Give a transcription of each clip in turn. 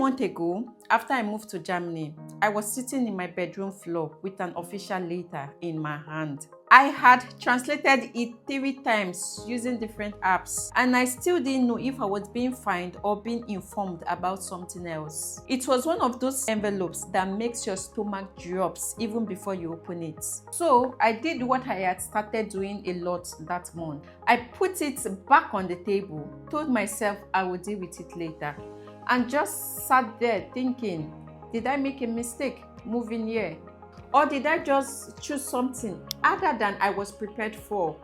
month ago, after I moved to Germany, I was sitting in my bedroom floor with an official letter in my hand. I had translated it 3 times using different apps, and I still didn't know if I was being fined or being informed about something else. It was one of those envelopes that makes your stomach drops even before you open it. So I did what I had started doing a lot that month. I put it back on the table, told myself I would deal with it later, and just sat there thinking, did I make a mistake moving here? Or did I just choose something other than I was prepared for?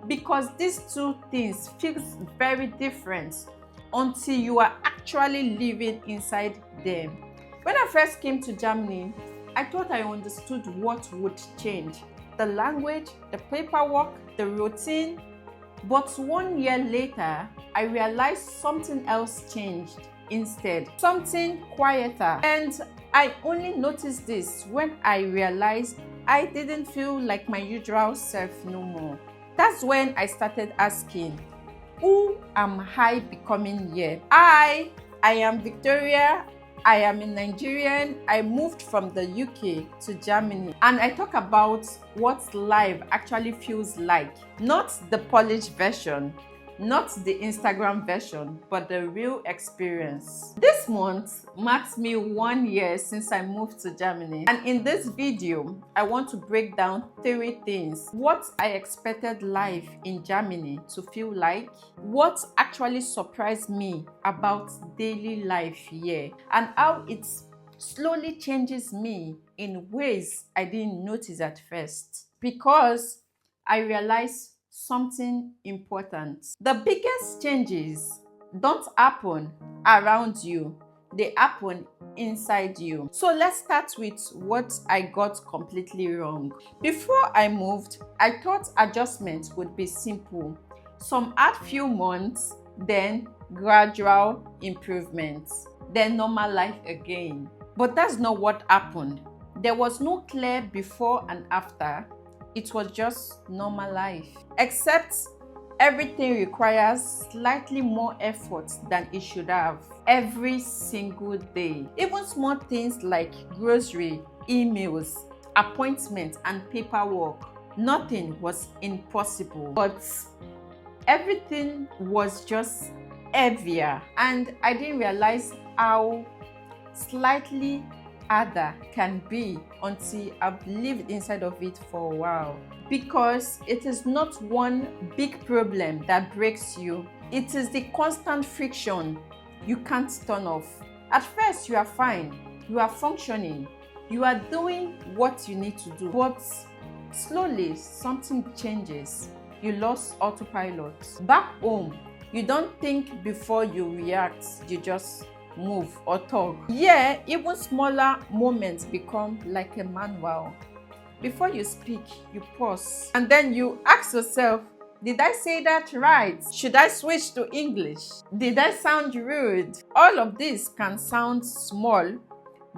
Because these two things feel very different until you are actually living inside them. When I first came to Germany, I thought I understood what would change. The language, the paperwork, the routine. But 1 year later, I realized something else changed instead. Something quieter. And I only noticed this when I realized I didn't feel like my usual self no more. That's when I started asking, who am I becoming here? I am Victoria. I am a Nigerian. I moved from the UK to Germany, and I talk about what life actually feels like. Not the polished version, not the Instagram version, but the real experience. This month marks me 1 year since I moved to Germany, and in this video I want to break down 3 things: what I expected life in Germany to feel like, what actually surprised me about daily life here, and how it slowly changes me in ways I didn't notice at first, because I realized something important. The biggest changes don't happen around you, they happen inside you. So let's start with what I got completely wrong. Before I moved, I thought adjustment would be simple. Some hard few months, then gradual improvements, then normal life again. But that's not what happened. There was no clear before and after. It was just normal life. Except everything requires slightly more effort than it should have every single day. Even small things like grocery, emails, appointments, and paperwork. Nothing was impossible, but everything was just heavier. And I didn't realize how slightly harder can be until I've lived inside of it for a while. Because it is not one big problem that breaks you, it is the constant friction you can't turn off. At first you are fine, you are functioning, you are doing what you need to do, but slowly something changes. You lost autopilot. Back home, you don't think before you react, you just move or talk. Yeah, even smaller moments become like a manual. Before you speak, you pause, and then you ask yourself, did I say that right? Should I switch to English? Did I sound rude? All of this can sound small,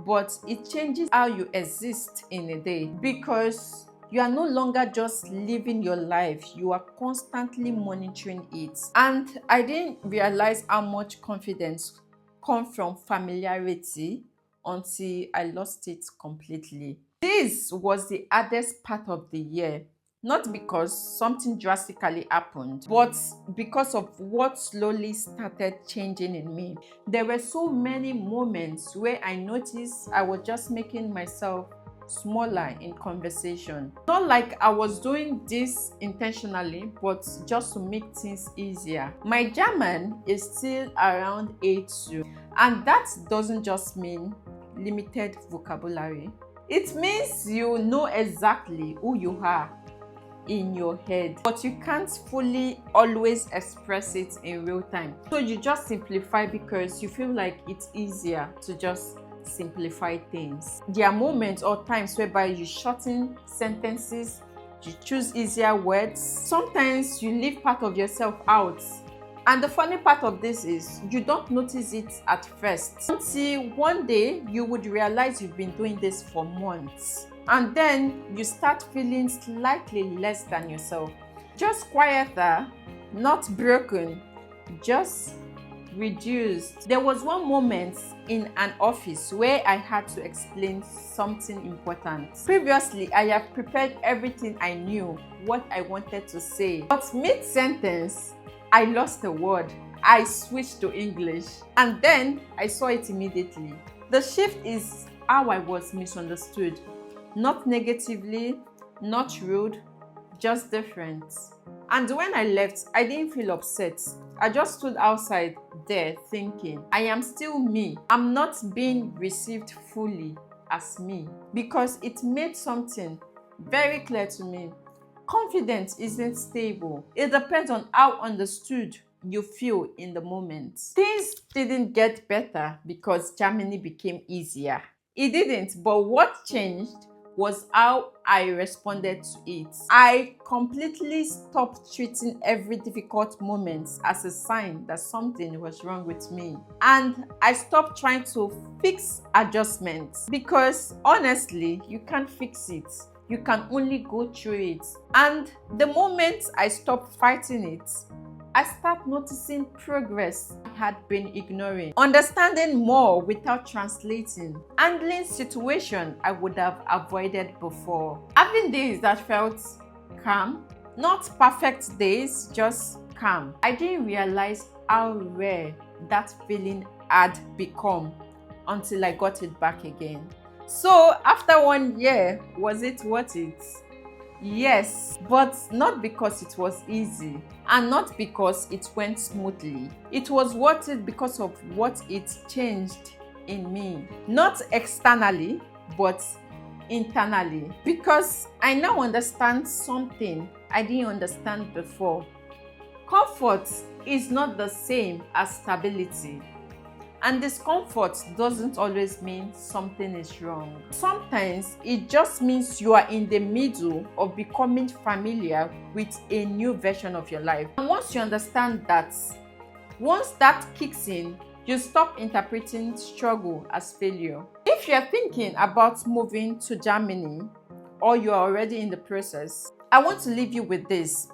but it changes how you exist in a day, because you are no longer just living your life, you are constantly monitoring it. And I didn't realize how much confidence come from familiarity until I lost it completely. This was the hardest part of the year, not because something drastically happened, but because of what slowly started changing in me. There were so many moments where I noticed I was just making myself smaller in conversation. Not like I was doing this intentionally, but just to make things easier. My German is still around A2, and that doesn't just mean limited vocabulary. It means you know exactly who you are in your head, but you can't fully always express it in real time. So you just simplify because you feel like it's easier to just simplify things. There are moments or times whereby you shorten sentences, you choose easier words. Sometimes you leave part of yourself out. And the funny part of this is you don't notice it at first until one day you would realize you've been doing this for months. And then you start feeling slightly less than yourself. Just quieter, not broken, just reduced. There was one moment in an office where I had to explain something important. Previously, I have prepared everything I knew, what I wanted to say. But mid-sentence, I lost a word. I switched to English, and then I saw it immediately. The shift is how I was misunderstood. Not negatively, not rude, just different. And when I left, I didn't feel upset. I just stood outside there thinking, I am still me. I'm not being received fully as me, because it made something very clear to me. Confidence isn't stable. It depends on how understood you feel in the moment. Things didn't get better because Germany became easier. It didn't, but what changed was how I responded to it. I completely stopped treating every difficult moment as a sign that something was wrong with me. And I stopped trying to fix adjustments, because honestly, you can't fix it. You can only go through it. And the moment I stopped fighting it, I start noticing progress I had been ignoring, understanding more without translating, handling situations I would have avoided before, having days that felt calm, not perfect days, just calm. I didn't realize how rare that feeling had become until I got it back again. So after 1 year, was it worth it? Yes, but not because it was easy and not because it went smoothly. It was worth it because of what it changed in me. Not externally, but internally. Because I now understand something I didn't understand before. Comfort is not the same as stability. And discomfort doesn't always mean something is wrong. Sometimes it just means you are in the middle of becoming familiar with a new version of your life. And once you understand that, once that kicks in, you stop interpreting struggle as failure. If you're thinking about moving to Germany, or you are already in the process, I want to leave you with this.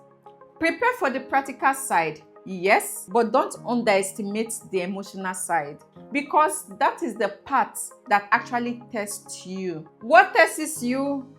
Prepare for the practical side. Yes, but don't underestimate the emotional side, because that is the part that actually tests you. What tests you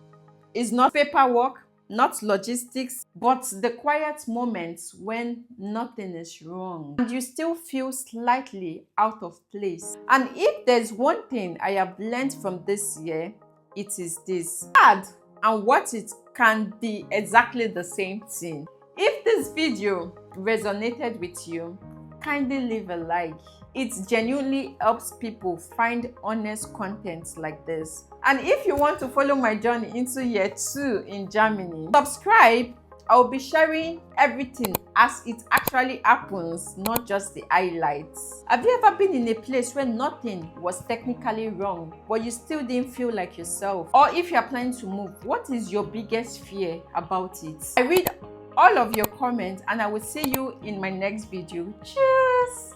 is not paperwork, not logistics, but the quiet moments when nothing is wrong and you still feel slightly out of place. And if there's one thing I have learned from this year, it is this: hard and what it can be exactly the same thing. If this video resonated with you, kindly leave a like. It genuinely helps people find honest content like this. And if you want to follow my journey into year 2 in Germany, subscribe. I'll be sharing everything as it actually happens, not just the highlights. Have you ever been in a place where nothing was technically wrong, but you still didn't feel like yourself? Or if you're planning to move, what is your biggest fear about it? I read all of your comments and I will see you in my next video. Cheers!